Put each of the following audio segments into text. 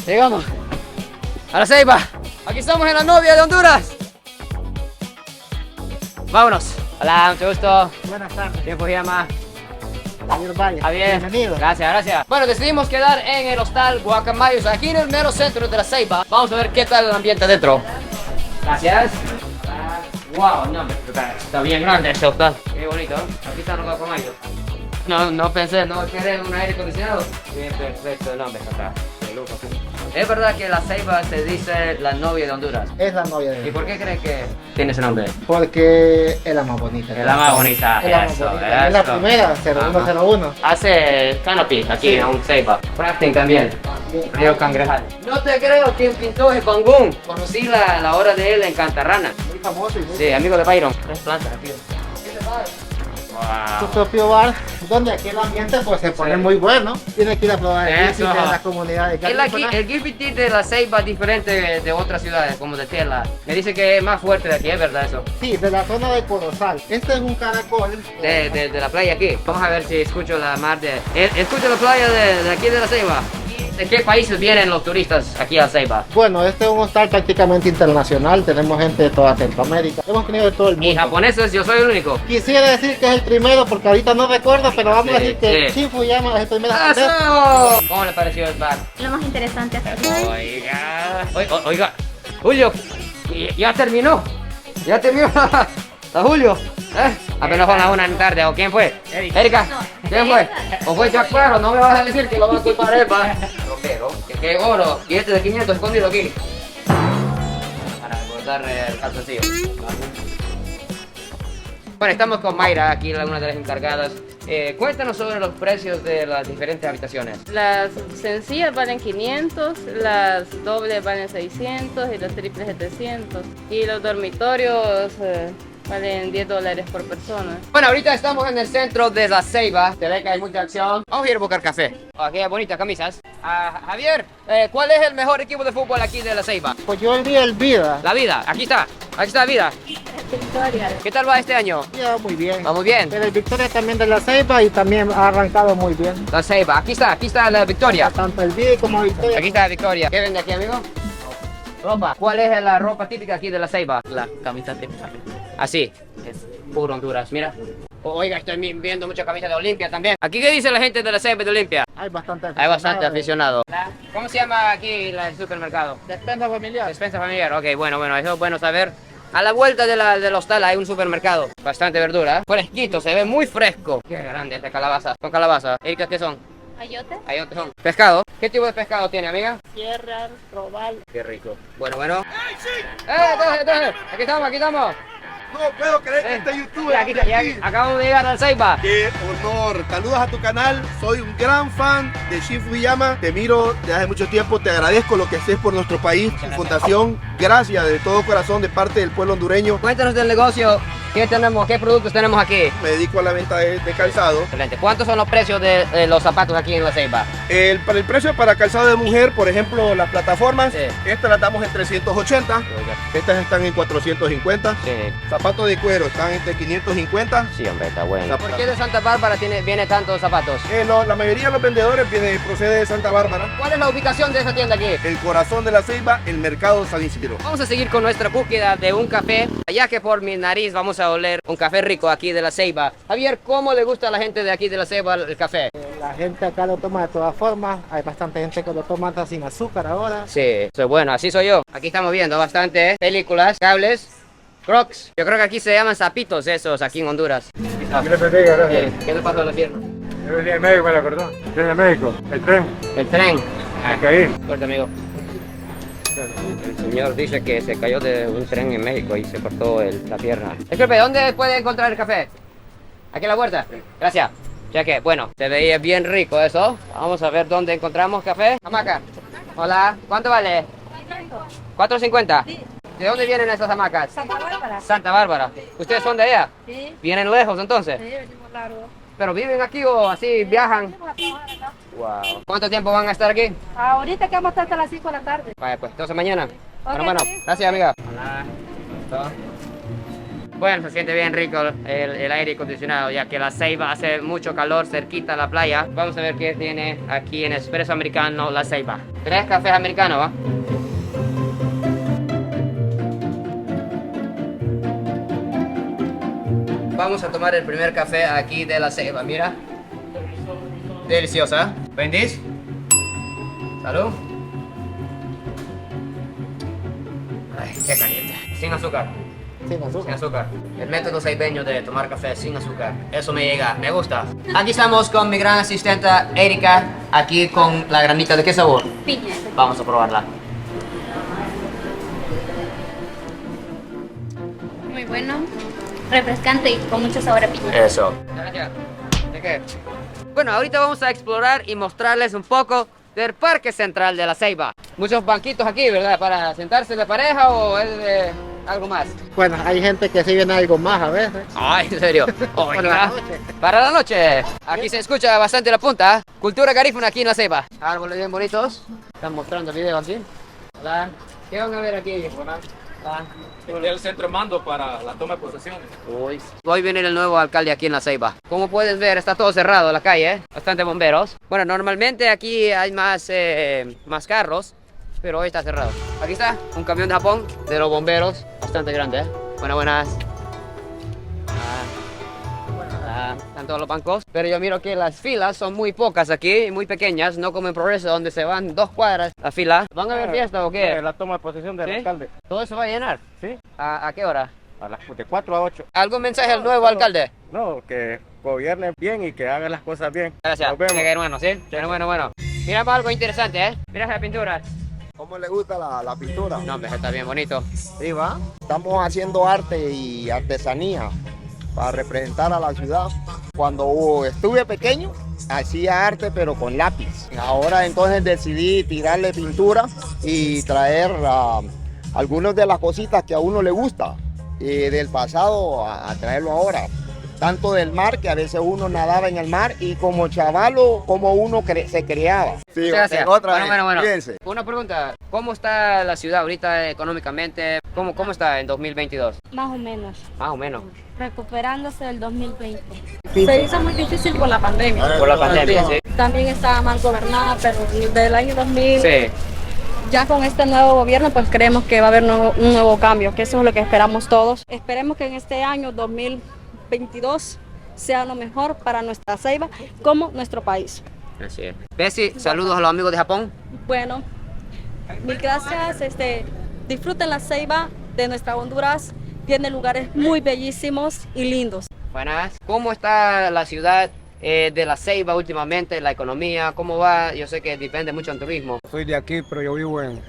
Llegamos a La Ceiba. Aquí estamos en La Novia de Honduras. Vámonos. Hola, mucho gusto. Buenas tardes. ¿Quién se llama? Javier Valle. Javier. Bienvenido. Gracias, gracias. Bueno, decidimos quedar en el hostal Guacamayos, aquí en el mero centro de La Ceiba. Vamos a ver qué tal el ambiente adentro. Gracias. Wow, no, está bien grande este hostal. Qué bonito, ¿eh? Aquí están los Guacamayos. No pensé, no querer un aire acondicionado. Bien, perfecto, no, acá. De lujo, sí. ¿Es verdad que La Ceiba se dice la novia de Honduras? Es la novia de ¿Y él. por qué creen que tiene ese nombre? Porque es la más bonita. Es la más bonita, Es la más eso, bonita. Es la eso. primera, 0101. Hace canopy aquí Sí. en un Ceiba. Crafting también. Bien. Río Cangrejal. No te creo, ¿quién pintó el Bangún? Conocí la obra de él en Cantarrana. Muy famoso y muy Sí, amigo de Byron. Tres plantas aquí. su Wow. propio bar, donde aquí el ambiente pues se pone Sí. muy bueno. Tiene que ir a probar el Eso. de la comunidad de California. El GPT de La Ceiba es diferente de otras ciudades, como de Tela. Me dice que es más fuerte de aquí, ¿es verdad eso? Sí, de la zona de Corozal. Este es un caracol. De la playa aquí. Vamos a ver si escucho la mar de... Escucho la playa de aquí de La Ceiba. ¿De qué países vienen los turistas aquí a La Ceiba? Bueno, este es un hostal prácticamente internacional. Tenemos gente de toda Centroamérica. Hemos tenido de todo el mundo. Y japoneses, yo soy el único. Quisiera decir que es el primero porque ahorita no recuerdo, pero vamos a Sí, decir que sí. Shin Fuyama es el primero. ¡Eso! ¿Cómo le pareció el bar? Lo más interesante hasta aquí. Oiga, Julio, ya terminó. Ya terminó la Julio. Apenas son las 1 de la tarde. ¿O quién fue? Erika. ¿Quién fue? ¿O fue Jack Sparrow? No me vas a decir que lo va a culpar él, va. Pero, que oro. Billete de 500 escondido aquí. Para guardar el calzoncillo. Bueno, estamos con Mayra, aquí una de las encargadas. Cuéntanos sobre los precios de las diferentes habitaciones. Las sencillas valen 500, las dobles valen 600 y las triples 700. Y los dormitorios valen $10 por persona. Bueno, ahorita estamos en el centro de La Ceiba. Se ve que hay mucha acción. Vamos a ir a buscar café. Aquí hay bonitas camisas. Javier, ¿cuál es el mejor equipo de fútbol aquí de La Ceiba? Pues yo diría el Vida. La Vida, aquí está. Aquí está la Vida. Victoria. ¿Qué tal va este año? Ya, muy bien. Va muy bien. Pero el Victoria también de la Ceiba y también ha arrancado muy bien. La Ceiba, aquí está la Victoria. Tanto el Vida como Victoria. Aquí está la Victoria. ¿Qué vende aquí, amigo? Ropa. ¿Cuál es la ropa típica aquí de La Ceiba? La camisa típica. Así. Es puro Honduras, mira. Oiga, estoy viendo mucha camisa de Olimpia también. ¿Aquí qué dice la gente de La Ceiba y de Olimpia? Hay bastante Hay bastante aficionados. aficionado. ¿Cómo se llama aquí el supermercado? Despensa familiar. Despensa familiar. Ok, bueno, eso es bueno saber. A la vuelta del hostal hay un supermercado. Bastante verdura, ¿eh? Fresquito, se ve muy fresco. Qué grande esta calabaza. Son calabazas. Erika, ¿qué son? Ayote. Ahí dónde son. Pescado. ¿Qué tipo de pescado tiene, amiga? Sierra, Robal. Qué rico. Bueno. Entonces, aquí estamos. No puedo creer que este youtuber Aquí, esté ya aquí. acabamos de llegar al Ceiba. ¡Qué honor! Saludos a tu canal, soy un gran fan de Shin Fuyama, te miro desde hace mucho tiempo, te agradezco lo que haces por nuestro país, tu fundación, gracias de todo corazón de parte del pueblo hondureño. Cuéntanos del negocio. ¿Qué productos tenemos aquí? Me dedico a la venta de calzado. Excelente. ¿Cuántos son los precios de los zapatos aquí en La Ceiba? Para el precio para calzado de mujer, por ejemplo, las plataformas, Sí. estas las damos en 380, Oiga. estas están en 450, Sí. zapatos de cuero están entre 550. Sí, hombre, está bueno. ¿Por qué de Santa Bárbara viene tantos zapatos? La mayoría de los vendedores procede de Santa Bárbara. ¿Cuál es la ubicación de esa tienda aquí? El corazón de La Ceiba, el mercado San Isidro. Vamos a seguir con nuestra búsqueda de un café, ya que por mi nariz vamos a oler un café rico aquí de La Ceiba. Javier, ¿cómo le gusta a la gente de aquí de La Ceiba el café? La gente acá lo toma de todas formas. Hay bastante gente que lo toma hasta sin azúcar ahora. Sí, eso es bueno, así soy yo. Aquí estamos viendo bastante películas, cables, crocs. Yo creo que aquí se llaman zapitos esos aquí en Honduras. ¿Qué le pasó a la pierna? Yo venía de México, me lo acordó. Yo de México, el tren, El tren. me caí. Suerte, amigo. El señor dice que se cayó de un tren en México y se cortó la pierna. Disculpe, ¿dónde puede encontrar el café? ¿Aquí a la puerta? Gracias. Ya que, bueno, se veía bien rico eso. Vamos a ver dónde encontramos café. Hamaca. Hola, ¿cuánto vale? 4.50. ¿De dónde vienen esas hamacas? Santa Bárbara. Santa Bárbara. ¿Ustedes son de allá? Sí. ¿Vienen lejos entonces? Sí, venimos largo. ¿Pero viven aquí o así viajan? Venimos a trabajar acá. Wow. ¿Cuánto tiempo van a estar aquí? Ahorita que vamos a estar hasta las 5 de la tarde. Vaya pues, entonces mañana. Ok, Bueno, sí. gracias amiga. Hola. Bueno, se siente bien rico el aire acondicionado, ya que la Ceiba hace mucho calor cerquita a la playa. Vamos a ver qué tiene aquí en Espresso Americano la Ceiba. 3 cafés americanos, ¿va? Vamos a tomar el primer café aquí de la Ceiba, mira. Deliciosa. ¿Vendís? Salud. Ay, qué caliente. Sin azúcar. Sin azúcar. Sin azúcar. El método ceibeño de tomar café sin azúcar. Eso me llega, me gusta. Aquí estamos con mi gran asistente Erika. Aquí con la granita. ¿De qué sabor? Piña. Vamos a probarla. Muy bueno, refrescante y con mucho sabor a piña. Eso. Gracias. ¿De qué? Bueno, ahorita vamos a explorar y mostrarles un poco del Parque Central de la Ceiba. Muchos banquitos aquí, ¿verdad? ¿Para sentarse de pareja o es de algo más? Bueno, hay gente que sí viene algo más a veces. Ay, en serio. Para la noche. Para la noche. Aquí se escucha bastante la punta. Cultura garífuna aquí en la Ceiba. Árboles bien bonitos. Están mostrando videos así. Hola. ¿Qué van a ver aquí? Hola. El centro de mando para la toma de posesión. Hoy viene el nuevo alcalde aquí en la Ceiba. Como puedes ver, está todo cerrado la calle, ¿eh? Bastante bomberos. Bueno, normalmente aquí hay más carros, pero hoy está cerrado. Aquí está un camión de Japón de los bomberos, bastante grande, ¿eh? Buenas. Están todos los bancos, pero yo miro que las filas son muy pocas aquí, muy pequeñas, no como en Progreso donde se van 2 cuadras la fila. ¿Van a ver fiesta o qué? La toma de posesión del ¿Sí? alcalde. ¿Todo eso va a llenar? Sí. ¿A qué hora? A las de 4 a 8. ¿Algún mensaje al nuevo alcalde? No, que gobierne bien y que haga las cosas bien. Gracias. Nos vemos. Qué bueno, ¿sí? Bueno. Miramos algo interesante, ¿eh? Mira esa pintura. ¿Cómo le gusta la pintura? No, hombre, está bien bonito. Sí, va. Estamos haciendo arte y artesanía para representar a la ciudad. Cuando estuve pequeño, hacía arte pero con lápiz. Ahora entonces decidí tirarle pintura y traer algunas de las cositas que a uno le gusta del pasado a traerlo ahora. Tanto del mar, que a veces uno nadaba en el mar, y como chavalo, como uno se creaba. Sí, Gracias. otra vez. Bueno. Fíjense. Una pregunta. ¿Cómo está la ciudad ahorita económicamente? ¿Cómo está en 2022? Más o menos, Más o menos. recuperándose del 2020. Se hizo muy difícil por la pandemia. Por la pandemia, sí. También estaba mal gobernada, pero del año 2000, Sí. ya con este nuevo gobierno, pues creemos que va a haber un nuevo cambio, que eso es lo que esperamos todos. Esperemos que en este año 2022 sea lo mejor para nuestra Ceiba como nuestro país. Así es. Bessie, saludos a los amigos de Japón. Bueno, mil gracias. Disfruten la Ceiba de nuestra Honduras. Tiene lugares muy bellísimos y lindos. Buenas. ¿Cómo está la ciudad de la Ceiba últimamente? La economía, ¿cómo va? Yo sé que depende mucho del turismo. Soy de aquí, pero yo vivo en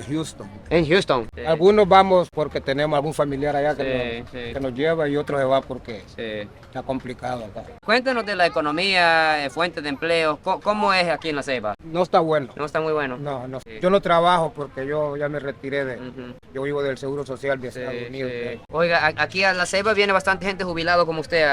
Houston. En Houston. Algunos vamos porque tenemos algún familiar allá que Sí. nos lleva, y otros se van porque Sí. está complicado acá. Cuéntanos de la economía, fuente de empleo. ¿Cómo es aquí en la Ceiba? No está bueno. No está muy bueno. No. Sí. Yo no trabajo porque yo ya me retiré Ujú. yo vivo del Seguro Social de Sí, Estados Unidos. sí. Oiga, aquí a la Ceiba viene bastante gente jubilado como usted.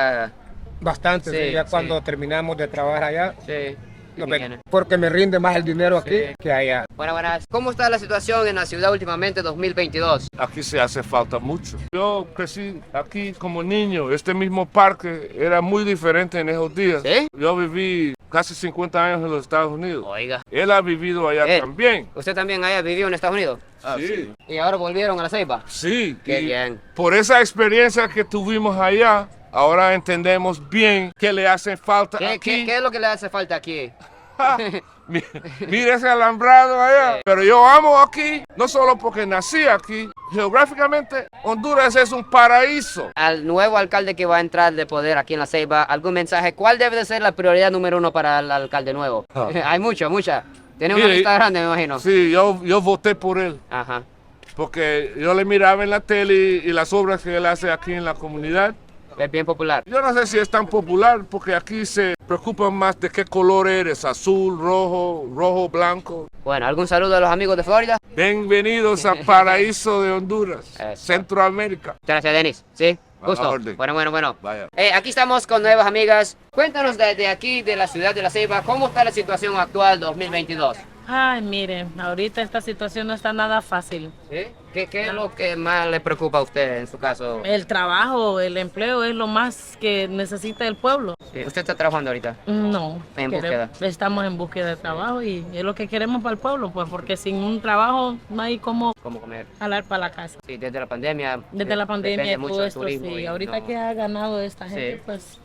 Bastante, Sí, sí, ya sí. cuando terminamos de trabajar allá, Sí. no Aquí viene. porque me rinde más el dinero aquí Sí. que allá. Buenas. ¿Cómo está la situación en la ciudad últimamente 2022? Aquí se hace falta mucho. Yo crecí aquí como niño. Este mismo parque era muy diferente en esos días. ¿Sí? Yo viví casi 50 años en los Estados Unidos. Oiga. Él ha vivido allá Él. también. ¿Usted también haya vivido en Estados Unidos? Sí. Y ahora volvieron a la Ceiba. Sí. Qué y bien. Por esa experiencia que tuvimos allá, ahora entendemos bien qué le hace falta ¿Qué aquí. es lo que le hace falta aquí? Mira ese alambrado allá. Pero yo amo aquí, no solo porque nací aquí. Geográficamente, Honduras es un paraíso. Al nuevo alcalde que va a entrar de poder aquí en la Ceiba, ¿algún mensaje? ¿Cuál debe de ser la prioridad número 1 para el alcalde nuevo? Hay mucha. Tiene una Mire, lista grande, me imagino. Sí, yo voté por él. Ajá. Porque yo le miraba en la tele y las obras que él hace aquí en la comunidad. Es bien popular. Yo no sé si es tan popular porque aquí se preocupan más de qué color eres, azul, rojo, blanco. Bueno, ¿algún saludo a los amigos de Florida? Bienvenidos al paraíso de Honduras, Eso. Centroamérica. Muchas gracias, Denis. ¿Sí? A la Gusto. orden. Bueno. Vaya. Aquí estamos con nuevas amigas. Cuéntanos desde aquí, de la ciudad de La Ceiba, ¿cómo está la situación actual 2022? Ay, miren, ahorita esta situación no está nada fácil. ¿Sí? ¿Qué es lo que más le preocupa a usted en su caso? El trabajo, el empleo es lo más que necesita el pueblo. Sí, ¿usted está trabajando ahorita? No. En búsqueda. Estamos en búsqueda de trabajo y es lo que queremos para el pueblo, pues porque sin un trabajo no hay cómo comer. jalar para la casa. Sí, desde la pandemia. Desde la pandemia depende y mucho todo del esto, turismo. sí. Y Ahorita no- que ha ganado esta gente, Sí. pues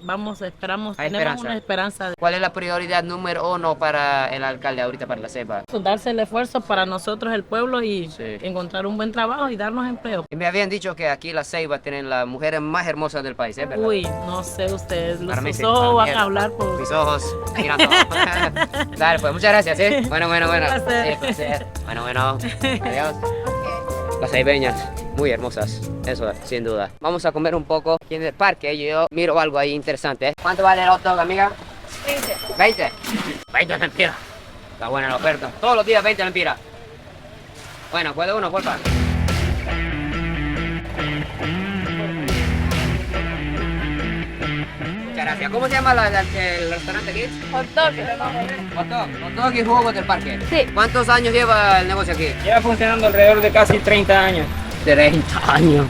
tenemos Hay una esperanza ¿Cuál es la prioridad número 1 para el alcalde ahorita para la Ceiba? de darse el esfuerzo para nosotros, el pueblo, y encontrar un buen trabajo y darnos empleo. Y me habían dicho que aquí la Ceiba tienen las mujeres más hermosas del país, ¿es verdad? Uy, no sé ustedes, Para mí sus sí, ojos para mí van a hablar por... Mis ojos miran todo. Dale, pues muchas gracias, ¿eh? Bueno. Un placer. Sí, placer. Bueno. Adiós. Las ceibeñas, muy hermosas, eso sin duda. Vamos a comer un poco aquí en el parque. Yo miro algo ahí interesante, ¿eh? ¿Cuánto vale el hot dog, amiga? 20. 20. 20 lempiras. Está buena la oferta. Todos los días 20 lempiras. Bueno, puede uno, porfa. Muchas gracias. ¿Cómo se llama el restaurante aquí? Hot dog. Hot dog y jugos del parque. Sí. ¿Cuántos años lleva el negocio aquí? Lleva funcionando alrededor de casi 30 años. 30 años.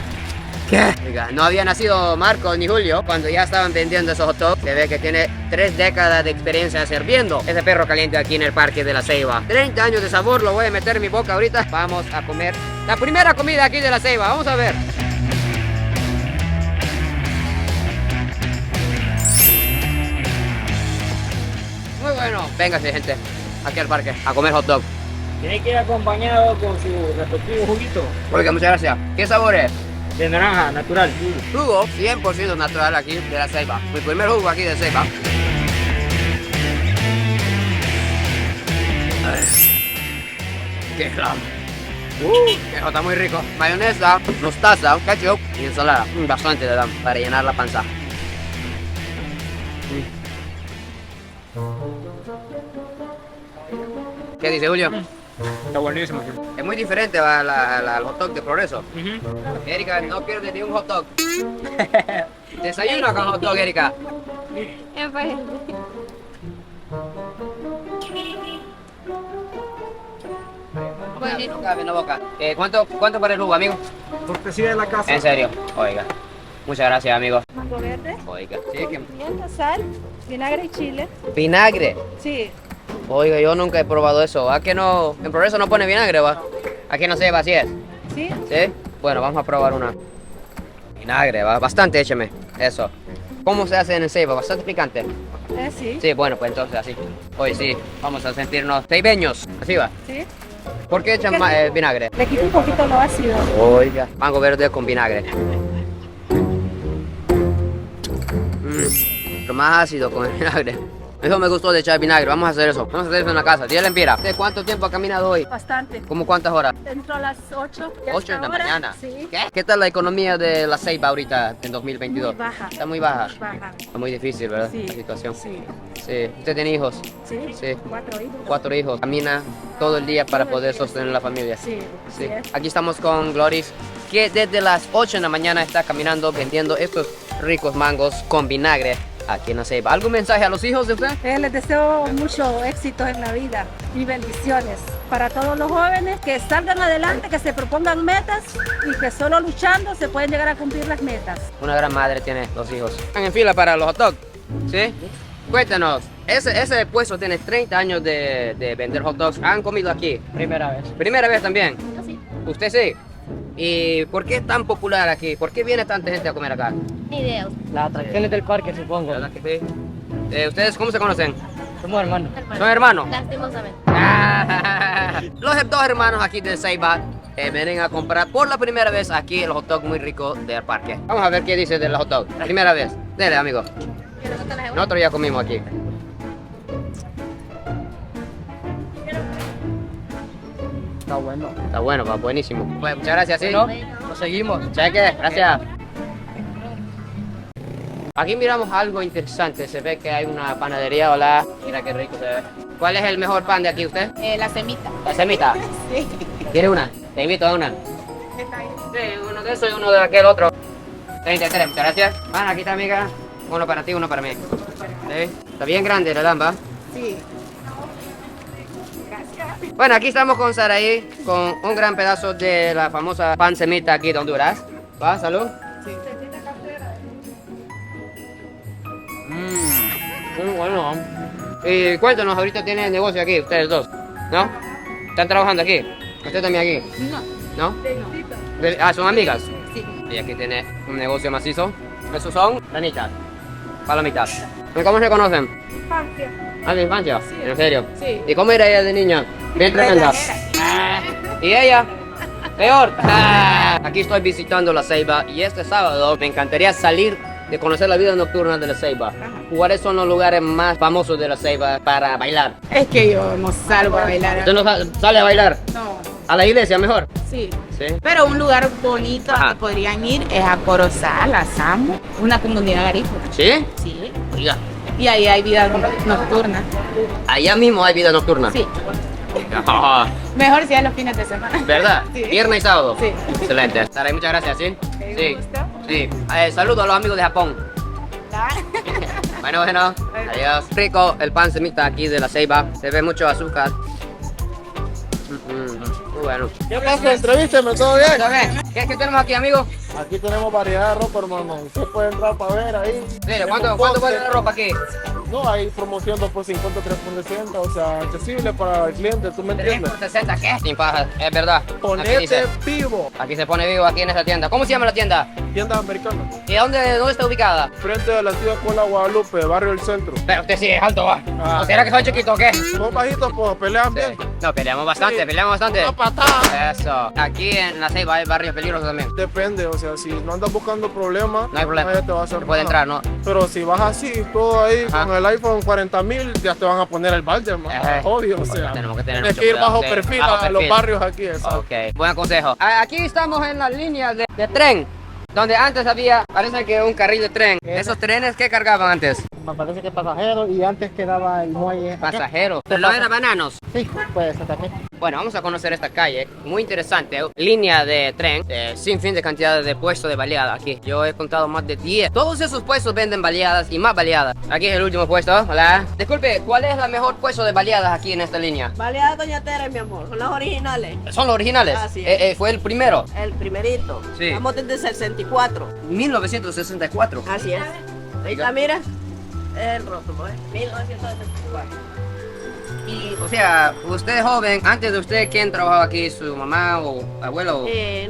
¿Qué? Oiga, no había nacido Marco ni Julio cuando ya estaban vendiendo esos hot dogs. Se ve que tiene 3 décadas de experiencia sirviendo ese perro caliente aquí en el parque de la Ceiba. 30 años de sabor, lo voy a meter en mi boca ahorita. Vamos a comer la primera comida aquí de la Ceiba. Vamos a ver. Muy bueno. Véngase, gente, aquí al parque a comer hot dog. Tiene que ir acompañado con su respectivo juguito Oiga, muchas gracias. ¿Qué sabor es? de naranja natural. Jugo 100% natural aquí de la Ceiba. Mi primer jugo aquí de Ceiba. ¡Qué claro! Eso está muy rico. Mayonesa, mostaza, ketchup y ensalada. Bastante le dan para llenar la panza. ¿Qué dice Julio? Está buenísimo. Es muy diferente al hot dog de Progreso. Erika no pierde ni un hot dog. Desayuna con hot dog, Erika. No cabe en la boca. ¿Cuánto para el jugo, amigo? Cortesía de la casa. En serio, oiga. Muchas gracias, amigo. Mango verde, Oiga. Sí, que... pimienta, sal, vinagre y chile. Vinagre. Sí, Oiga, yo nunca he probado eso. ¿A que no? En Progreso no pone vinagre, va. Aquí no se va, así es. sí. ¿Sí? Bueno, vamos a probar una. Vinagre, va. Bastante, écheme. Eso. ¿Cómo se hace en el Ceiba? Bastante picante. Sí. Sí, bueno, pues entonces así. Hoy sí, vamos a sentirnos ceibeños. Así va. Sí. ¿Por qué echan vinagre? Le quito un poquito lo ácido. Oiga, mango verde con vinagre. Lo más ácido con el vinagre. Eso me gustó de echar vinagre. Vamos a hacer eso. Vamos a hacer eso en la casa. Dile, Empira. ¿De cuánto tiempo ha caminado hoy? Bastante. ¿Cómo cuántas horas? Entro a las 8. 8 de la mañana. Sí. ¿Qué tal la economía de la Ceiba ahorita en 2022? Muy baja. Está muy baja. Baja. Está muy difícil, ¿verdad? Sí. La situación. Sí. Sí. ¿Usted tiene hijos? Sí. Sí. 4 hijos. 4 hijos. Camina todo el día para poder sostener la familia. Sí. Sí. Así es. Aquí estamos con Gloris, que desde las 8 de la mañana está caminando vendiendo estos ricos mangos con vinagre aquí en la Ceiba. ¿Algún mensaje a los hijos de usted? Les deseo mucho éxito en la vida y bendiciones para todos los jóvenes que salgan adelante, que se propongan metas y que solo luchando se pueden llegar a cumplir las metas. Una gran madre tiene dos hijos. Están en fila para los hot dogs, ¿sí? Cuéntanos, ese puesto tiene 30 años de vender hot dogs. ¿Han comido aquí? Primera vez. ¿Primera vez también? Yo sí. ¿Usted sí? ¿Y por qué es tan popular aquí? ¿Por qué viene tanta gente a comer acá? Ni idea. Las atracciones del parque, supongo. ¿Verdad que sí? ¿Ustedes cómo se conocen? Somos hermanos. ¿Son hermanos? Lastimosamente. Los dos hermanos aquí de Ceiba vienen a comprar por la primera vez aquí el hot dog muy rico del parque. Vamos a ver qué dice del hot dog. Primera vez. Dele, amigo. Nosotros ya comimos aquí. Está bueno. Está bueno, va buenísimo. Pues, muchas gracias, sí. Nos seguimos. Cheque, gracias. Aquí miramos algo interesante. Se ve que hay una panadería. Hola. Mira qué rico se ve. ¿Cuál es el mejor pan de aquí usted? La semita. La semita. Sí. ¿Quiere una? Te invito a una. Sí, uno de esos y uno de aquel otro. 33, muchas gracias. Bueno, aquí está, amiga. Uno para ti, uno para mí. ¿Sí? Está bien grande la lamba. Sí. Gracias. Bueno, aquí estamos con Saraí, con un gran pedazo de la famosa pan semita aquí de Honduras. ¿Va? Salud. Muy bueno. Y cuéntanos, ahorita tienen negocio aquí, ustedes dos, ¿no? ¿Están trabajando aquí? ¿Usted también aquí? No. ¿No? ¿Son amigas? Sí. Y aquí tiene un negocio macizo. Esos son ranitas, palomitas. ¿Y cómo se conocen? Infancia. ¿Ah, de infancia? Sí. ¿En serio? Sí. ¿Y cómo era ella de niña? Bien tremenda. ¿Y ella? Peor. Aquí estoy visitando La Ceiba y este sábado me encantaría salir de conocer la vida nocturna de La Ceiba. ¿Cuáles son los lugares más famosos de La Ceiba para bailar? Es que yo no salgo a bailar. ¿Usted no sale a bailar? No. ¿A la iglesia mejor? Sí. Sí. Pero un lugar bonito Ajá. que podrían ir es a Corozal, a Samo, una comunidad agrícola. ¿Sí? Sí. Oiga, Y ahí hay vida nocturna. allá mismo hay vida nocturna. Sí. Ah, Mejor si es los fines de semana. ¿verdad? Sí. Viernes y sábado. Sí. Excelente. Saray, muchas gracias, ¿sí? Sí. gusto. Sí. Saludos a los amigos de Japón. Bueno, adiós. Rico el pan semita aquí de La Ceiba. Se ve mucho azúcar. Muy bueno. ¿Qué pasa? Entrevísteme, ¿todo bien? ¿Está bien? ¿Qué tenemos aquí, amigo? Aquí tenemos variedad de ropa, hermano. Usted puede entrar para ver ahí. Mire, ¿cuánto vale la ropa aquí? No, hay promoción 2 por 50, 3 por 60, o sea, accesible para el cliente, ¿tú me 3 entiendes? por 60, ¿qué? Sin paja, es verdad. Aquí Ponete dice. vivo. Aquí se pone vivo aquí en esta tienda. ¿Cómo se llama la tienda? Tiendas americanas. ¿Y dónde está ubicada? Frente a la antigua escuela Guadalupe, barrio del centro. Pero usted sí es alto, va. Ah. ¿O será que soy chiquito o qué? Son bajitos, pues pelean bien. No, peleamos bastante, peleamos bastante. Una patada. Eso. Aquí en La Ceiba hay barrios peligrosos también. Depende, o sea, si no andas buscando problemas, No hay problema. nadie te va a hacer Se puede nada. entrar, ¿no? Pero si vas así, todo ahí, Ajá. con el iPhone 40,000, ya te van a poner el balde, hermano. Obvio, o sea. Tenemos que tener Tienes mucho que ir cuidado, bajo sí, perfil bajo a los perfil. barrios aquí, eso. Ok, buen consejo. Aquí estamos en la línea de tren, donde antes había, parece que un carril de tren. ¿Esos trenes qué cargaban antes? Me parece que pasajeros y antes quedaba el muelle. Pasajeros. Pero no eran bananos. Sí, puede ser también. Bueno, vamos a conocer esta calle, muy interesante, línea de tren, sin fin de cantidad de puestos de baleada aquí. Yo he contado más de 10. Todos esos puestos venden baleadas y más baleadas. Aquí es el último puesto, hola. Disculpe, ¿cuál es el mejor puesto de baleadas aquí en esta línea? Baleadas Doña Tere, mi amor, son las originales. ¿Son los originales? Así es. Fue el primero, El primerito. Sí. Estamos desde el 64. 1964. Así es. Ahí está, mira. El rótulo, 1964. Y, o sea, usted es joven, antes de usted, ¿quién trabajaba aquí? ¿Su mamá o abuelo?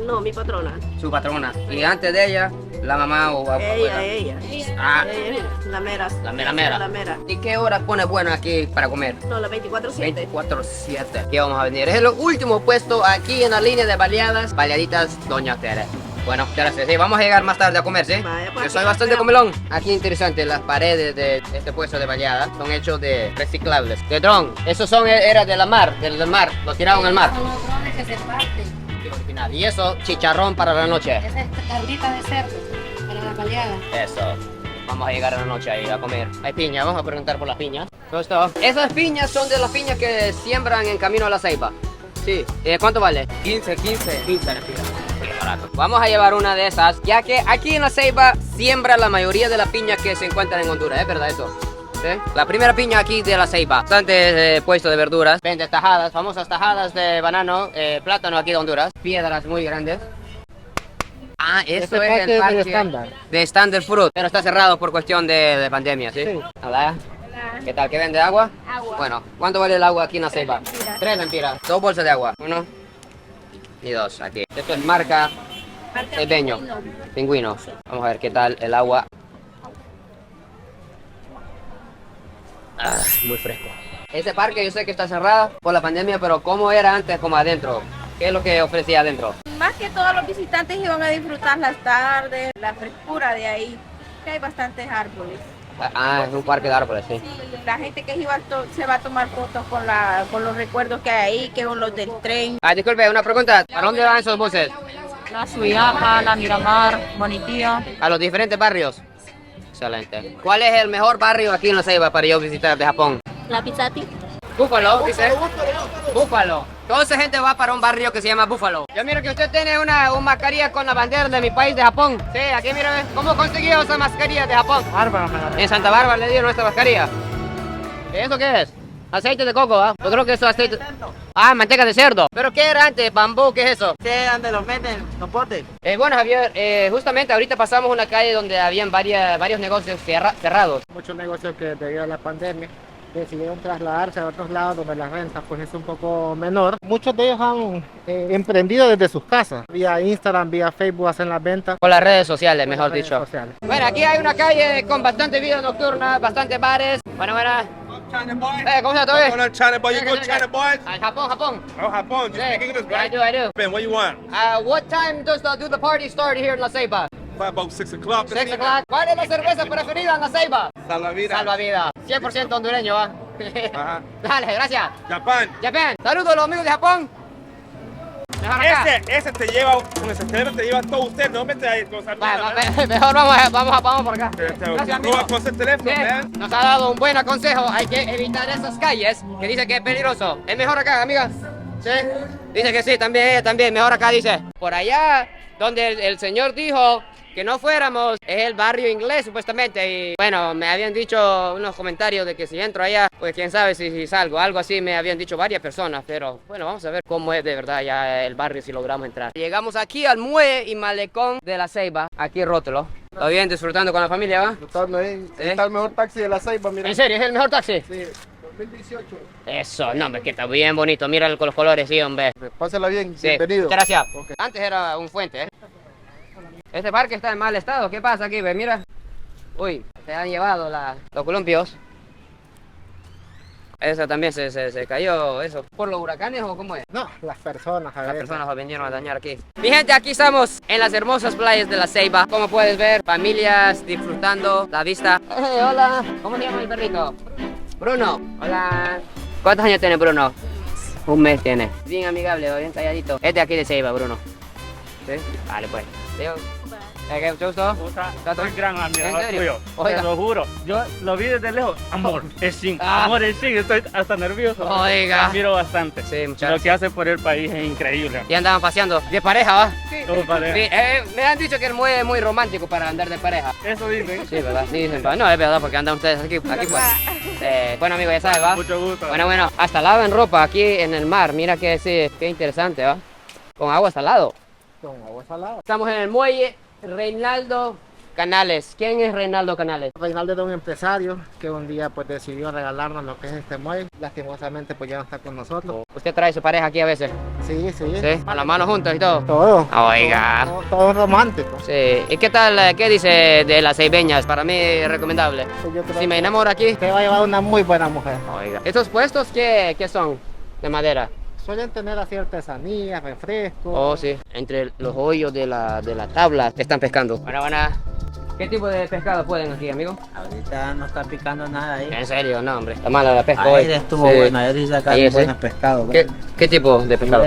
No, mi patrona. Su patrona. Y antes de ella, la mamá o abuela. Ella. Ah. Ella, la mera. La mera mera. La mera. ¿Y qué hora pone bueno aquí para comer? No, la 24/7. 24/7. Aquí vamos a venir. Es el último puesto aquí en la línea de baleadas. Baleaditas Doña Tere. Bueno, muchas gracias. Sí, vamos a llegar más tarde a comer, ¿sí? Vaya, pues, Yo soy aquí bastante esperamos. comelón. Aquí interesante, las paredes de este puesto de baleadas son hechos de reciclables. De dron. Esos era de la mar, del mar. Lo tiraron al mar. Son los drones que se parten. Qué original. Y eso, chicharrón para la noche. Esa es cabrita de cerdo para la baleada. Eso. Vamos a llegar a la noche ahí a comer. Hay piña, vamos a preguntar por las piñas. ¿Cómo está? Esas piñas son de las piñas que siembran en camino a La Ceiba. Sí. ¿Cuánto vale? 15 la piña. Qué barato. Vamos a llevar una de esas, ya que aquí en La Ceiba siembra la mayoría de las piñas que se encuentran en Honduras, ¿es verdad eso? ¿Sí? La primera piña aquí de La Ceiba. Bastante puesto de verduras. Vende tajadas, famosas tajadas de banano, plátano aquí de Honduras. Piedras muy grandes. Ah, esto Este es parque el es parque del estándar. de Standard Fruit, pero está cerrado por cuestión de pandemia, ¿sí? Sí. Hola. ¿Qué tal? ¿Qué vende agua? Agua. Bueno, ¿cuánto vale el agua aquí en La Ceiba? 3 lempiras. 2 bolsas de agua. 1 y 2 aquí. Esto es marca El Beño. Pingüino. Vamos a ver qué tal el agua. Muy fresco. Ese parque yo sé que está cerrado por la pandemia, pero ¿cómo era antes como adentro? ¿Qué es lo que ofrecía adentro? Más que todos los visitantes iban a disfrutar las tardes, la frescura de ahí, que hay bastantes árboles. Ah, es un parque de árboles, sí. Sí, la gente que iba se va a tomar fotos con los recuerdos que hay ahí, que son los del tren. Ah, disculpe, una pregunta. ¿Para dónde van esos buses? La Suyaja, la Miramar, Bonitía. A los diferentes barrios. Excelente. ¿Cuál es el mejor barrio aquí en La Ceiba para yo visitar de Japón? La Pizzati. Búfalo, dice. Búfalo. Toda esa gente va para un barrio que se llama Búfalo. Yo miro que usted tiene una mascarilla con la bandera de mi país de Japón. Sí, aquí mira, ¿cómo consiguió esa mascarilla de Japón? Bárbara, me la En Santa Bárbara le dio nuestra mascarilla. ¿Eso qué es? Aceite de coco, ¿ah? Yo creo que eso es aceite. Ah, manteca de cerdo. ¿Pero qué era antes? ¿Bambú? ¿Qué es eso? ¿Qué? ¿Dónde los venden? ¿Los potes? Bueno, Javier, justamente ahorita pasamos una calle donde habían varios negocios cerrados. Muchos negocios que debido a la pandemia decidieron trasladarse a otros lados donde la renta pues es un poco menor. Muchos de ellos han emprendido desde sus casas, vía Instagram, vía Facebook hacen las ventas. Por las redes sociales, mejor redes dicho. sociales. Bueno, aquí hay una calle con bastante vida nocturna, bastantes bares. Bueno, ¿cómo se llama? Going on, China boy. You go China boy. Japón. Oh, Japón. You speak English, I right? do. Ben, what you want? What time does the party start here in La Ceiba? About 6 o'clock. 6 o'clock. ¿Cuál es la cerveza preferida en La Ceiba? Salvavida. Salvavida. 100% hondureño, ¿va? Ajá. Dale, gracias. Japón. Japón. Saludos a los amigos de Japón. Mejor acá. Ese te lleva, con ese teléfono te lleva todo usted, no mete ahí con Mejor vamos por acá. Gracias, amigo. Con ese teléfono, Sí, man. nos ha dado un buen consejo. Hay que evitar esas calles que dice que es peligroso. Es mejor acá, amiga. Sí. Dice que sí, también ella también. Mejor acá, dice. Por allá, donde el señor dijo que no fuéramos, es el barrio inglés supuestamente. Y bueno, me habían dicho unos comentarios de que si entro allá, pues quién sabe si salgo. Algo así me habían dicho varias personas. Pero bueno, vamos a ver cómo es de verdad ya el barrio si logramos entrar. Llegamos aquí al muelle y malecón de La Ceiba. Aquí Rótulo. ¿Todo bien? ¿Disfrutando con la familia, va? Disfrutando ahí. ¿Sí? Está el mejor taxi de La Ceiba, mira. ¿En serio? ¿Es el mejor taxi? Sí, 2018. Eso, no, hombre, que está bien bonito. Mira los colores, sí, hombre. Pásala bien, Sí, bienvenido. muchas gracias. Ok. Antes era un fuente, ¿eh? Este parque está en mal estado. ¿Qué pasa aquí? Ve, mira. Uy, se han llevado los columpios. Eso también se cayó, eso. ¿Por los huracanes o cómo es? No, las personas, a Las ver. personas vinieron a dañar aquí. Mi gente, aquí estamos en las hermosas playas de La Ceiba. Como puedes ver, familias disfrutando la vista. Hola, ¿cómo se llama el perrito? Bruno. Hola. ¿Cuántos años tiene Bruno? Un mes tiene. Bien amigable, bien calladito. Este aquí de Ceiba, Bruno. ¿Sí? Vale, pues. Adiós. ¿Qué mucho gusto? Soy gran admirador ¿En serio? tuyo, Oiga. te lo juro. Yo lo vi desde lejos. Amor, es sin. Ah. Amor, es sin. Estoy hasta nervioso. Oiga. Admiro bastante. Sí, muchas Lo que hace por el país es increíble. Y andaban paseando de pareja, ¿va? Todo pareja. Sí, me han dicho que el muelle es muy romántico para andar de pareja. Eso dicen. Sí, ¿verdad? Sí, dicen, no, es verdad, porque andan ustedes aquí pues. Bueno, amigo, ya sabes, ¿va? Mucho gusto. Bueno, hasta lavan ropa aquí en el mar. Mira que sí, qué interesante, ¿va? Con agua salado. Con agua salada. Estamos en el muelle Reinaldo Canales. ¿Quién es Reinaldo Canales? Reinaldo es un empresario que un día pues decidió regalarnos lo que es este muelle. Lastimosamente pues ya no está con nosotros. ¿Usted trae su pareja aquí a veces? Sí. Sí, a la mano juntos y todo. Todo. Oiga. Todo romántico. Sí. ¿Y qué tal? ¿Qué dice de las ceibeñas? Para mí es recomendable. Pues yo creo Si me que enamoro aquí. te va a llevar una muy buena mujer. Oiga. ¿Estos puestos qué son? De madera. Suelen tener así artesanías, refrescos. Oh, sí. Entre los hoyos de la tabla están pescando. Bueno. ¿Qué tipo de pescado pueden aquí, amigo? Ahorita no está picando nada ahí. En serio, no, hombre. Está mala la pesca hoy. Ayer estuvo bueno, ayer sí sacaron Ayer, sí. buenos pescados. ¿Qué tipo de pescado?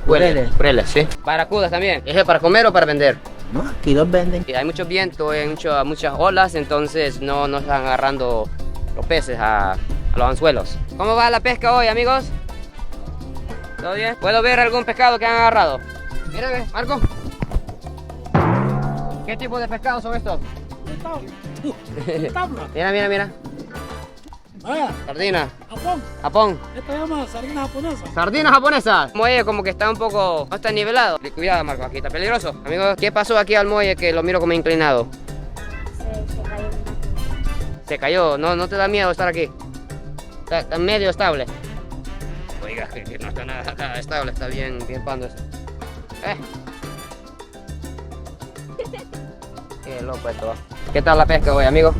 Jureles. Jureles, sí. Baracudas también. ¿Es para comer o para vender? No, aquí los venden. Y hay mucho viento, hay muchas olas, entonces no están agarrando los peces a los anzuelos. ¿Cómo va la pesca hoy, amigos? ¿Todo bien? ¿Puedo ver algún pescado que han agarrado? Mírame, Marco. ¿Qué tipo de pescado son estos? Mira. Sardina. Japón. Esto se llama sardina japonesa. Sardinas japonesas. El muelle como que está un poco, no está nivelado. Cuidado, Marco, aquí está peligroso. Amigos, ¿qué pasó aquí al muelle que lo miro como inclinado? Se cayó. ¿No te da miedo estar aquí? Está medio estable. Oiga, que no está nada estable, está bien pando esto. Qué loco esto va. ¿Qué tal la pesca hoy, amigo?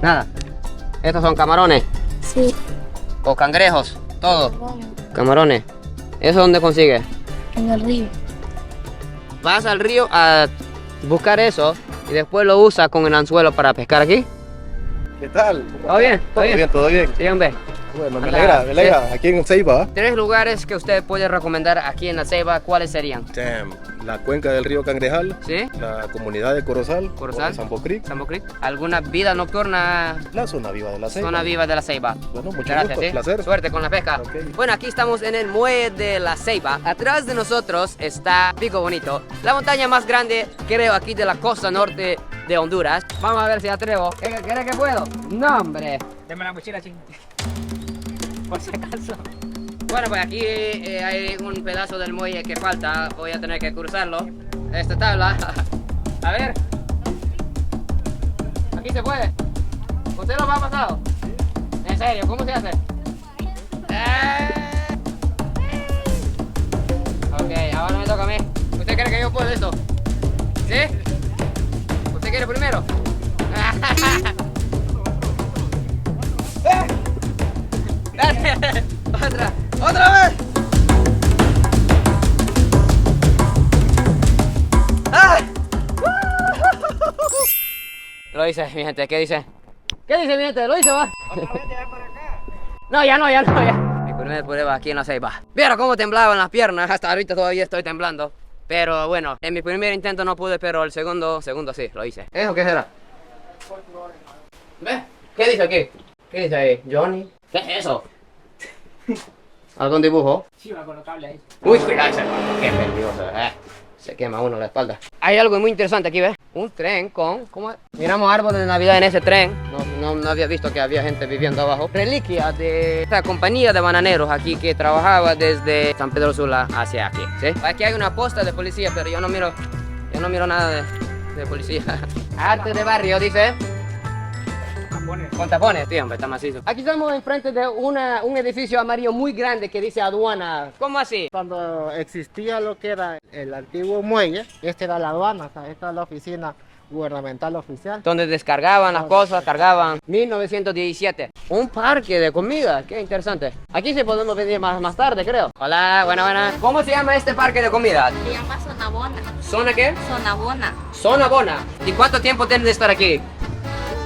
Nada. ¿Estos son camarones? Sí. ¿O cangrejos? Todo. Camarones. ¿Eso dónde consigues? En el río. Vas al río a buscar eso y después lo usas con el anzuelo para pescar aquí. ¿Qué tal? ¿Todo bien? Todo bien. Sí, hombre. Bueno, me alegra. Sí. Aquí en Ceiba. 3 lugares que usted puede recomendar aquí en La Ceiba, ¿cuáles serían? La cuenca del río Cangrejal. ¿Sí? La comunidad de Corozal. Corozal. Sambo Creek. ¿Alguna vida nocturna? La zona viva de La Ceiba. Zona viva de La Ceiba. Bueno, mucho Gracias, gusto, ¿sí? placer. Suerte con la pesca. Okay. Bueno, aquí estamos en el muelle de La Ceiba. Atrás de nosotros está Pico Bonito, la montaña más grande, creo, aquí de la costa norte de Honduras. Vamos a ver si atrevo. ¿Crees que puedo? No, hombre. Deme la mochila, ching. Por si acaso. Bueno, pues aquí hay un pedazo del muelle que falta. Voy a tener que cruzarlo. Esta tabla. A ver. Aquí se puede. ¿Usted lo ha pasado? ¿En serio? ¿Cómo se hace? Ok, ahora me toca a mí. ¿Usted cree que yo puedo esto? ¿Sí? ¿Usted quiere primero? Dale. ¡Otra vez! ¡Ah! Lo hice, mi gente. ¿Qué dice? ¿Qué dice, mi gente? ¿Lo hice, va? No, ya. Mi primer prueba aquí en la Ceiba. ¿Vieron cómo temblaban las piernas? Hasta ahorita todavía estoy temblando. Pero bueno, en mi primer intento no pude, pero el segundo sí, lo hice. ¿Eso qué será? ¿Ves? ¿Qué dice aquí? ¿Qué dice ahí? ¿Johnny? ¿Qué es eso? ¿Algún dibujo? Sí, va con los cables ahí. Uy, cuidado, qué peligroso, se quema uno la espalda. Hay algo muy interesante aquí, ¿ves? Un tren con... ¿cómo es? Miramos árboles de Navidad en ese tren. No había visto que había gente viviendo abajo. Reliquia de esta compañía de bananeros aquí que trabajaba desde San Pedro Sula hacia aquí, ¿sí? Aquí hay una posta de policía, pero yo no miro nada de policía. Arte de barrio, dice. Con tapones, sí, hombre, está macizo. Aquí estamos enfrente de un edificio amarillo muy grande que dice aduana. ¿Cómo así? Cuando existía lo que era el antiguo muelle, esta era la aduana, o sea, esta es la oficina gubernamental oficial. Donde descargaban las cosas, cargaban. 1917. Un parque de comida, qué interesante. Aquí sí podemos venir más tarde, creo. Hola, buena. ¿Cómo se llama este parque de comida? Se llama Zona Bona. ¿Zona qué? Zona Bona. Zona Bona. ¿Y cuánto tiempo tienen de estar aquí?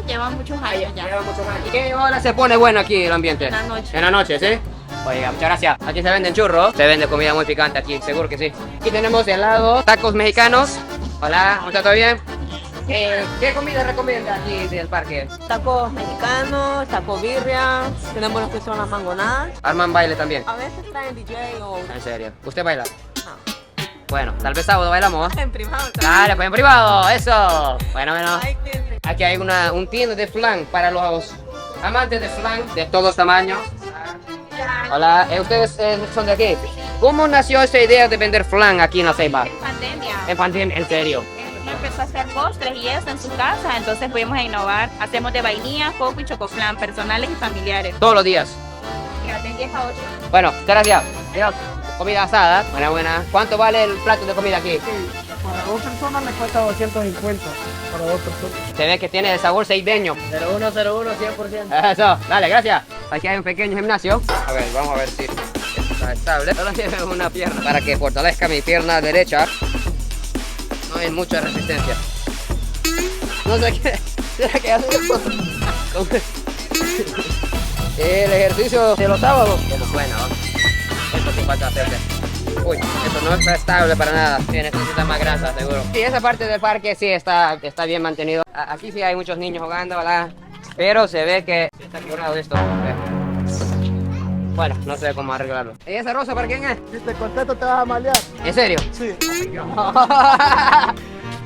Lleva muchos años ya. Lleva muchos años. ¿Y qué hora se pone bueno aquí el ambiente? En la noche. En la noche, ¿sí? Oiga, muchas gracias. Aquí se venden churros, se vende comida muy picante aquí, seguro que sí. Aquí tenemos helado, tacos mexicanos. Hola, ¿cómo está? ¿Todo bien? ¿Qué comida recomienda aquí del parque? Tacos mexicanos, taco birria, tenemos los que son las mangonadas. ¿Arman baile también? A veces traen DJ o... ¿En serio? ¿Usted baila? No. Bueno, tal vez sábado bailamos. En privado. Dale, pues en privado, eso. Bueno. Aquí hay un tienda de flan para los amantes de flan de todos tamaños. Hola, ¿ustedes son de aquí? ¿Cómo nació esa idea de vender flan aquí en la Ceiba? En pandemia. En pandemia, en serio. Empezó a hacer postres y eso en su casa, entonces pudimos innovar. Hacemos de vainilla, coco y chocoflan, personales y familiares. Todos los días. De 10 a 8. Bueno, muchas gracias. Adiós. Comida asada, buena. ¿Cuánto vale el plato de comida aquí? Para 2 personas me cuesta 250. Para 2 personas. Se ve que tiene el sabor seibeño. 0101, 100%. Eso, dale, gracias. Aquí hay un pequeño gimnasio. A ver, vamos a ver si está estable. Solo llevo una pierna para que fortalezca mi pierna derecha. No hay mucha resistencia. No sé qué. ¿Será que hace esto? El ejercicio de los sábados. Pero bueno, esto sí falta hacerse. Uy, esto no está estable para nada. Sí, necesita más grasa, seguro. Y esa parte del parque sí está bien mantenido. Aquí sí hay muchos niños jugando, ¿verdad? Pero se ve que está quebrado esto. Bueno, no sé cómo arreglarlo. ¿Y esa rosa para quién es? Si te contesto te vas a malear. ¿En serio? Sí.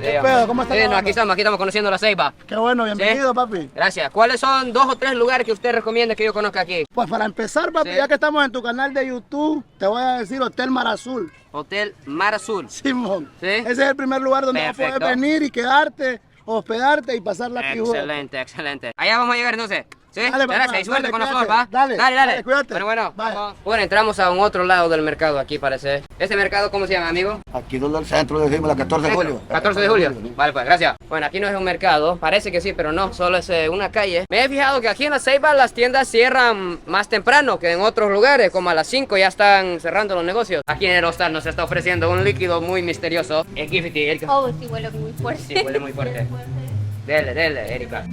¿Qué pedo? ¿Cómo está? No, aquí estamos conociendo la Ceiba. Qué bueno, bienvenido, ¿Sí? papi. Gracias. ¿Cuáles son 2 o 3 lugares que usted recomienda que yo conozca aquí? Pues para empezar, papi, ¿Sí? ya que estamos en tu canal de YouTube, te voy a decir Hotel Mar Azul. Hotel Mar Azul. Simón. ¿Sí? Ese es el primer lugar donde vas a Perfecto. poder venir y quedarte, hospedarte y pasar la pijuda. Excelente. Allá vamos a llegar entonces. ¿Sí? Dale, papá, Gracias. Y suerte dale, con la cuídate. flor, ¿va? Dale, cuídate. Bueno, Bye. vamos. Bueno, entramos a un otro lado del mercado aquí, parece. ¿Este mercado cómo se llama, amigo? Aquí donde el centro de la 14 de julio. 14 de julio. Vale, pues, gracias. Bueno, aquí no es un mercado. Parece que sí, pero no. Solo es una calle. Me he fijado que aquí en la Ceiba las tiendas cierran más temprano que en otros lugares. Como a las 5 ya están cerrando los negocios. Aquí en el hostal nos está ofreciendo un líquido muy misterioso. El Gifty, Erika. Oh, sí, huele muy fuerte. Sí, huele muy fuerte. Dele, Erika.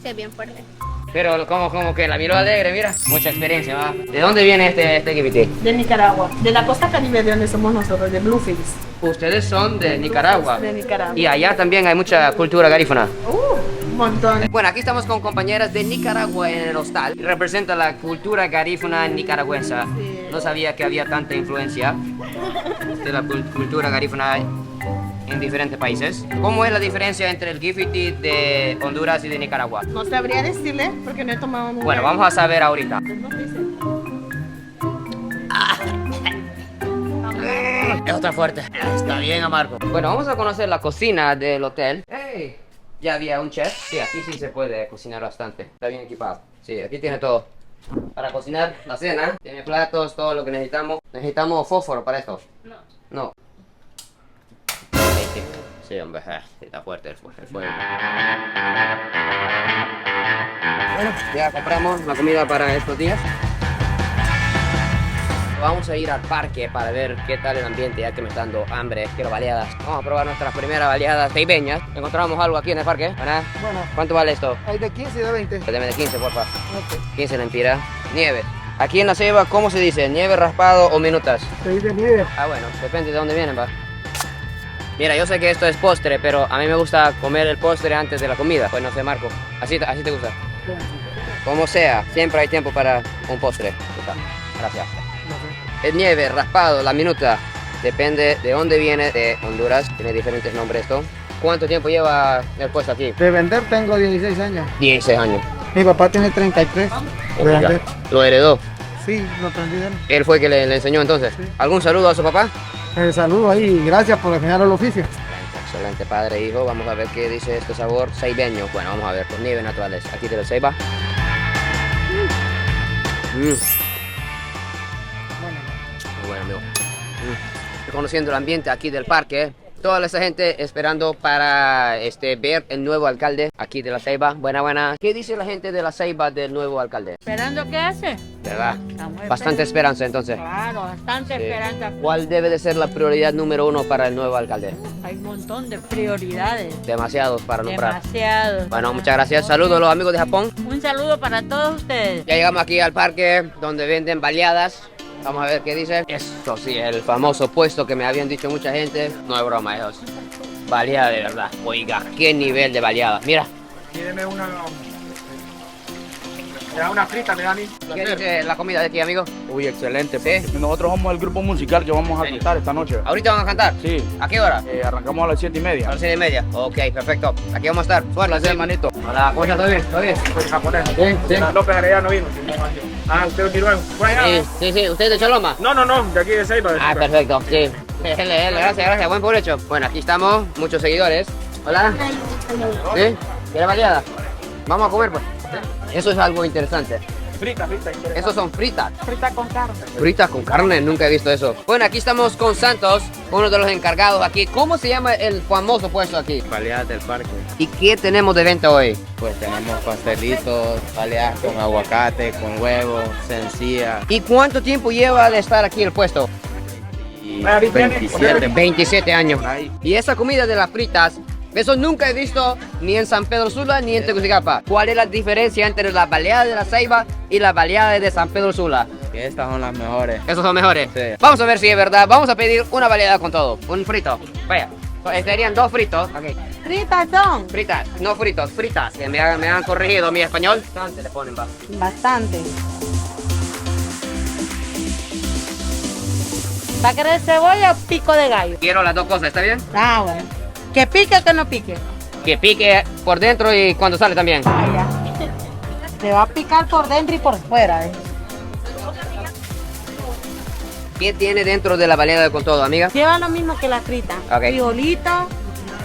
Sí, es bien fuerte. Pero como que la miró alegre, mira. Mucha experiencia, ¿va? ¿De dónde viene este Gifty? De Nicaragua. De la costa caribe de donde somos nosotros, de Bluefields. Ustedes son de Nicaragua. De Nicaragua. Y allá también hay mucha cultura garífuna. Un montón. Bueno, aquí estamos con compañeras de Nicaragua en el hostal. Representa la cultura garífuna nicaragüense. Sí. No sabía que había tanta influencia de la cultura garífuna en diferentes países. ¿Cómo es la diferencia entre el Gifty de Honduras y de Nicaragua? No sabría decirle porque no he tomado nunca. Bueno, vamos a saber ahorita. No dice. Otra fuerte. Está bien, Marco. Bueno, vamos a conocer la cocina del hotel. Hey, ya había un chef. Sí, aquí sí se puede cocinar bastante. Está bien equipado. Sí, aquí tiene todo. Para cocinar la cena, tiene platos, todo lo que necesitamos. ¿Necesitamos fósforo para esto? No. No. Sí, hombre, está fuerte el fuego. Bueno, ya compramos la comida para estos días. Vamos a ir al parque para ver qué tal el ambiente, ya que me está dando hambre. Quiero baleadas. Vamos a probar nuestras primeras baleadas ceibeñas. Encontramos algo aquí en el parque, ¿verdad? Bueno. ¿Cuánto vale esto? Hay de 15 y de 20. Deme de 15, porfa. Ok. 15 lempiras. Nieve. Aquí en la ceiba, ¿cómo se dice? ¿Nieve, raspado o minutas? Se dice nieve. Ah, bueno, depende de dónde vienen, va. Mira, yo sé que esto es postre, pero a mí me gusta comer el postre antes de la comida. Pues no sé, Marco. ¿Así te gusta? Como sea, siempre hay tiempo para un postre. Gracias. Es nieve, raspado, la minuta. Depende de dónde viene, de Honduras. Tiene diferentes nombres esto. ¿Cuánto tiempo lleva el puesto aquí? De vender tengo 16 años. 16 años. Mi papá tiene 33. De vender. ¿Lo heredó? Sí, lo aprendí de él. ¿Él fue el que le enseñó entonces? Sí. ¿Algún saludo a su papá? Saludo ahí, gracias por enseñar el oficio. Excelente, padre e hijo. Vamos a ver qué dice este sabor ceibeño. Bueno, vamos a ver, con nieves naturales. Aquí de la ceiba. Bueno, amigo. Conociendo el ambiente aquí del parque. Toda esa gente esperando para ver el nuevo alcalde aquí de la Ceiba. Buena. ¿Qué dice la gente de la Ceiba del nuevo alcalde? ¿Esperando qué hace? ¿Verdad? Bastante esperanza entonces. Claro, bastante esperanza. ¿Cuál debe de ser la prioridad número 1 para el nuevo alcalde? Hay un montón de prioridades. Demasiados para nombrar. Demasiados. Bueno, muchas gracias. Saludos a los amigos de Japón. Un saludo para todos ustedes. Ya llegamos aquí al parque donde venden baleadas. Vamos a ver qué dice. Esto sí, el famoso puesto que me habían dicho mucha gente. No es broma, hijos. Baleada de verdad. Oiga, qué nivel de baleada. Mira. Pídeme una frita, me da a mí. ¿Qué dice la comida de aquí, amigo? Uy, excelente. ¿Sí? Nosotros somos el grupo musical que vamos a cantar esta noche. ¿Ahorita van a cantar? Sí. ¿A qué hora? Arrancamos a las 7:30. A las 7:30. Ok, perfecto. Aquí vamos a estar. Suerte, Gracias, hermanito. Hola, ¿cómo estás? ¿Todo bien? ¿Todo bien? Soy japonés. Sí. López Arellano vino. Ah, usted es peruano. Sí. ¿Usted es de Choloma? No, de aquí de Ceiba. Ah, perfecto, sí. Gracias. Buen provecho. Bueno, aquí estamos. Muchos seguidores. Hola. ¿Sí? ¿Quiere baleada? Vamos a comer, pues. Eso es algo interesante. Frita. Esos son fritas. Frita con carne. Fritas con carne, nunca he visto eso. Bueno, aquí estamos con Santos, uno de los encargados aquí. ¿Cómo se llama el famoso puesto aquí? Baleadas del parque. ¿Y qué tenemos de venta hoy? Pues tenemos pastelitos, baleadas con aguacate, con huevo, sencilla. ¿Y cuánto tiempo lleva de estar aquí el puesto? 27 años. Y esa comida de las fritas, eso nunca he visto ni en San Pedro Sula ni en Tegucigalpa. ¿Cuál es la diferencia entre las baleadas de la Ceiba y las baleadas de San Pedro Sula? Que estas son las mejores. ¿Esos son mejores? Sí. Vamos a ver si es verdad. Vamos a pedir una baleada con todo. Un frito. Vaya. Serían 2 fritos. Okay. ¿Fritas son? Fritas, no fritos, fritas. Que me han corregido mi español. Bastante le ponen Bastante. ¿Va a querer cebolla o pico de gallo? Quiero las dos cosas, ¿está bien? Ah, bueno. ¿Que pique o que no pique? Que pique por dentro y cuando sale también. Ah, ya. Te va a picar por dentro y por fuera, ¿Qué tiene dentro de la baleada con todo, amiga? Lleva lo mismo que la frita. Ok. Frijolito,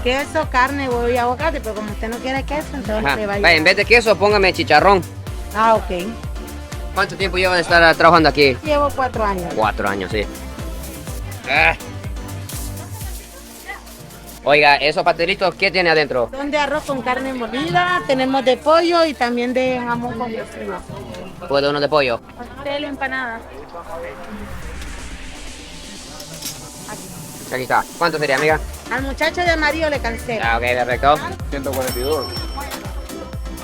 queso, carne, huevo y aguacate, pero como usted no quiere queso, entonces le va a llevar. En vez de queso, póngame chicharrón. Ah, ok. ¿Cuánto tiempo lleva de estar trabajando aquí? Llevo 4 años. 4 años, sí. Oiga, esos pastelitos, ¿qué tiene adentro? Son de arroz con carne molida, tenemos de pollo y también de jamón con queso. ¿Puedo uno de pollo? Pastel, empanada. Aquí está. ¿Cuánto sería, amiga? Al muchacho de amarillo le cancela. Ah, ok, perfecto. 142.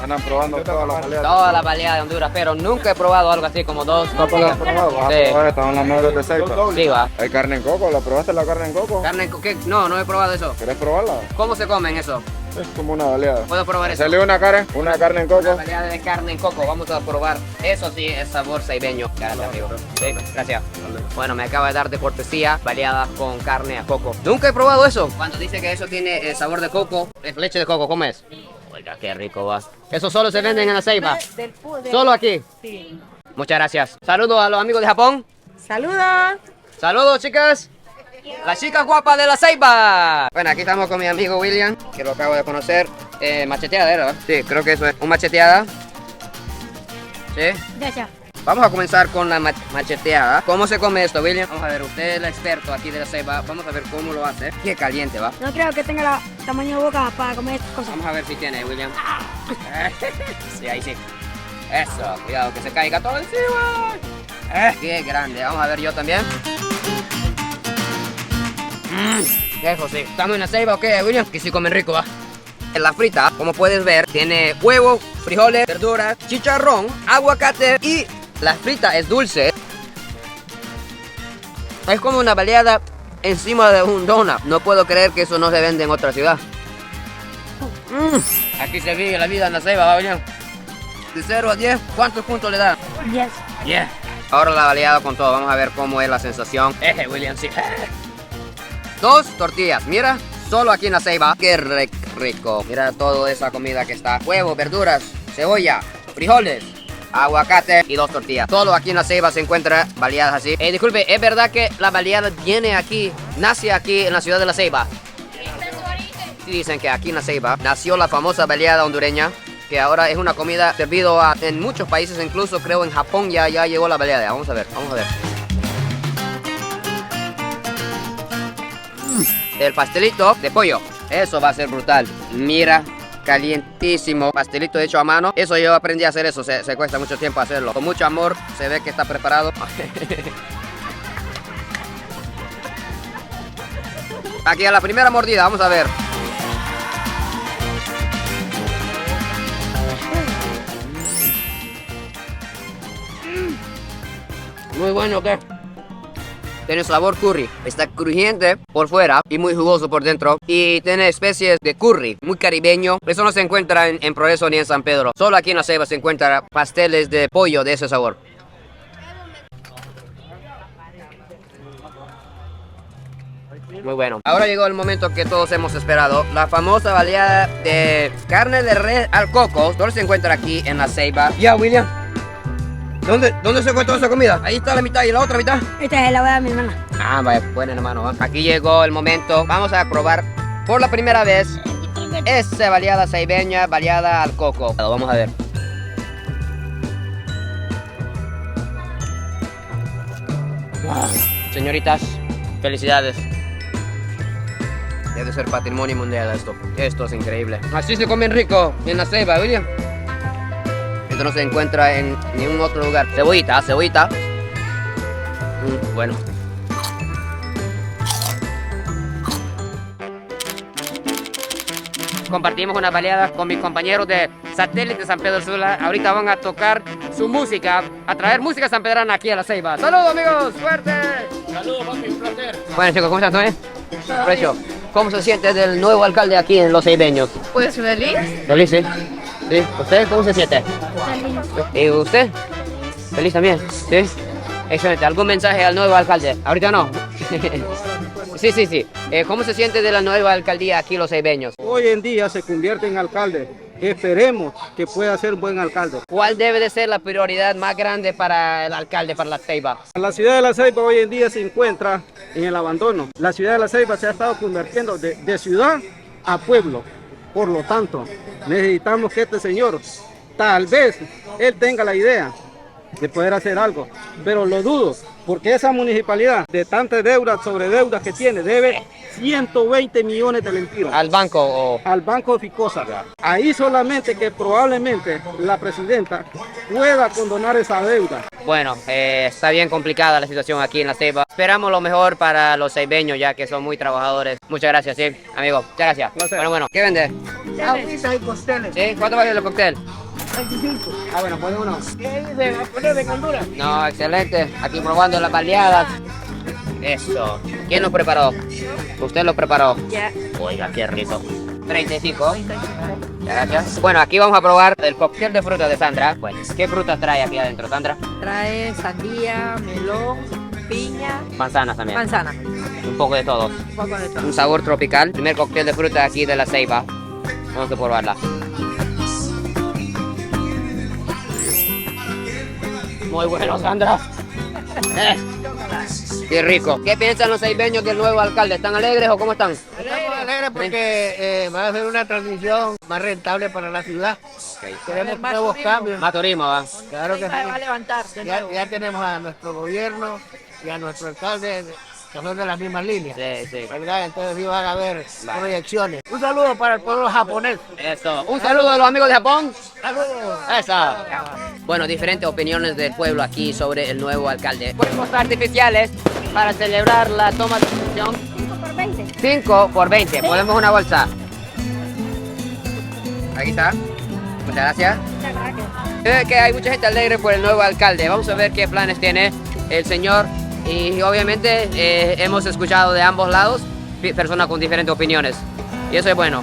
Andan probando todas las baleadas. Todas las baleadas de Honduras, pero nunca he probado algo así como 2. ¿No las has probado? Vas a probar, estas son las mejores de Ceiba. Sí, va. Hay carne en coco, ¿la probaste la carne en coco? ¿Carne en coco? No he probado eso. ¿Querés probarla? ¿Cómo se comen eso? Es como una baleada. ¿Puedo probar eso? Salió una carne en coco. Una baleada de carne en coco, vamos a probar. Eso sí es sabor ceibeño. Gracias, amigo. Sí, gracias. Bueno, me acaba de dar de cortesía baleadas con carne a coco. Nunca he probado eso. Cuando dice que eso tiene sabor de coco, es leche de coco, ¿cómo es? Oiga, qué rico va. Eso solo se venden en la Ceiba. Solo aquí. Sí. Muchas gracias. Saludos a los amigos de Japón. Saludos. Saludos, chicas. La chica guapa de la Ceiba. Bueno, aquí estamos con mi amigo William, que lo acabo de conocer. Macheteada, ¿verdad? Sí, creo que eso es. ¿Un macheteada? ¿Sí? Ya. Vamos a comenzar con la macheteada. ¿Cómo se come esto, William? Vamos a ver, usted es el experto aquí de la Ceiba. Vamos a ver cómo lo hace. Qué caliente va. No creo que tenga el tamaño de boca para comer estas cosas. Vamos a ver si tiene, William. Sí, ahí sí. Eso, cuidado que se caiga todo encima. Qué grande. Vamos a ver yo también. Eso sí. ¿Estamos en la Ceiba o qué, William? Que sí comen rico, va. En la frita, como puedes ver, tiene huevo, frijoles, verduras, chicharrón, aguacate y la frita es dulce. Es como una baleada encima de un donut. No puedo creer que eso no se vende en otra ciudad. Aquí se vive la vida en la Ceiba, ¿va, William? De 0 a 10, ¿cuántos puntos le da? 10. 10. Ahora la baleada con todo. Vamos a ver cómo es la sensación. William, sí. 2 tortillas, mira. Solo aquí en la Ceiba. Qué rico. Mira toda esa comida que está. Huevo, verduras, cebolla, frijoles, aguacate y 2 tortillas. Solo aquí en la Ceiba se encuentra baleadas así. Disculpe, ¿es verdad que la baleada viene aquí, nace aquí en la ciudad de la Ceiba? Sí, dicen que aquí en la Ceiba nació la famosa baleada hondureña, que ahora es una comida servida en muchos países, incluso creo en Japón ya llegó la baleada. Vamos a ver. El pastelito de pollo, eso va a ser brutal. Mira, calientísimo. Pastelito hecho a mano. Eso yo aprendí a hacer eso, se cuesta mucho tiempo hacerlo. Con mucho amor, se ve que está preparado. Aquí a la primera mordida, vamos a ver. Muy bueno, ¿qué? Tiene sabor curry, está crujiente por fuera y muy jugoso por dentro. Y tiene especies de curry, muy caribeño. Eso no se encuentra en Progreso ni en San Pedro. Solo aquí en la Ceiba se encuentran pasteles de pollo de ese sabor. Muy bueno. Ahora llegó el momento que todos hemos esperado. La famosa baleada de carne de res al coco. Solo se encuentra aquí en la Ceiba. Ya, William. ¿Dónde se encuentra esa comida? Ahí está la mitad y la otra mitad. Esta es la boda de mi hermana. Ah, vaya, buena hermano. Aquí llegó el momento. Vamos a probar por la primera vez esa baleada ceibeña, baleada al coco. Vamos a ver. Señoritas, felicidades. Debe ser patrimonio mundial esto. Esto es increíble. Así se comen rico en la Ceiba, William. Esto no se encuentra en ningún otro lugar. Cebollita. Bueno. Compartimos una baleada con mis compañeros de Satélite San Pedro Sula. Ahorita van a tocar su música, a traer música sanpedrana aquí a la Ceiba. ¡Saludos, amigos! ¡Suerte! Saludos, papi, un placer. Bueno, chicos, ¿cómo están? Precio. ¿Cómo se siente del nuevo alcalde aquí en Los Ceibeños? Pues feliz. Feliz, sí. ¿Sí? ¿Usted cómo se siente? ¿Y usted? ¿Feliz también? ¿Sí? Excelente. ¿Algún mensaje al nuevo alcalde? Ahorita no. Sí. ¿Cómo se siente de la nueva alcaldía aquí Los Ceibeños? Hoy en día se convierte en alcalde. Esperemos que pueda ser buen alcalde. ¿Cuál debe de ser la prioridad más grande para el alcalde, para la Ceiba? La ciudad de La Ceiba hoy en día se encuentra en el abandono. La ciudad de La Ceiba se ha estado convirtiendo de ciudad a pueblo. Por lo tanto, necesitamos que este señor, tal vez, él tenga la idea de poder hacer algo, pero lo dudo, porque esa municipalidad, de tantas deudas sobre deudas que tiene, debe 120 millones de lempiras. ¿Al banco o...? Al banco Ficosa. Ahí solamente que probablemente la presidenta pueda condonar esa deuda. Bueno, está bien complicada la situación aquí en la Ceiba. Esperamos lo mejor para los ceibeños, ya que son muy trabajadores. Muchas gracias, sí, amigo. Muchas gracias. Bueno, ¿qué vende? Ahorita hay costeles. ¿Sí? ¿Cuánto vale el cóctel? 25. Ah, bueno, ¿puede uno? ¿Qué dice? ¿A poner de Honduras? No, excelente. Aquí probando las baleadas. Eso. ¿Quién lo preparó? ¿Usted lo preparó? Ya. Oiga, qué rico. 35. Gracias. Bueno, aquí vamos a probar el cóctel de frutas de Sandra. Bueno, ¿qué frutas trae aquí adentro, Sandra? Trae sandía, melón, piña, Manzanas también. manzana. Un poco de todo. Un poco de todo. Un sabor tropical. Primer cóctel de fruta aquí de la Ceiba. Vamos a probarla. Muy bueno, Sandra. Qué rico. ¿Qué piensan los seibeños del nuevo alcalde? ¿Están alegres o cómo están? Estamos alegres porque va a ser una transición más rentable para la ciudad. Queremos nuevos cambios. Más turismo, ¿va? Claro que sí. Va a levantar. Ya tenemos a nuestro gobierno y a nuestro alcalde que son de las mismas líneas. Sí, sí. ¿Verdad? Entonces sí van a haber proyecciones. Un saludo para el pueblo japonés. Eso. Un saludo a los amigos de Japón. Saludos. Eso. Bueno, diferentes opiniones del pueblo aquí sobre el nuevo alcalde. Fuegos artificiales para celebrar la toma de posesión. 5 por 20. 5 por 20. Podemos una bolsa. Aquí está. Muchas gracias. Muchas gracias. Que hay mucha gente alegre por el nuevo alcalde. Vamos a ver qué planes tiene el señor. Y obviamente hemos escuchado de ambos lados personas con diferentes opiniones. Y eso es bueno.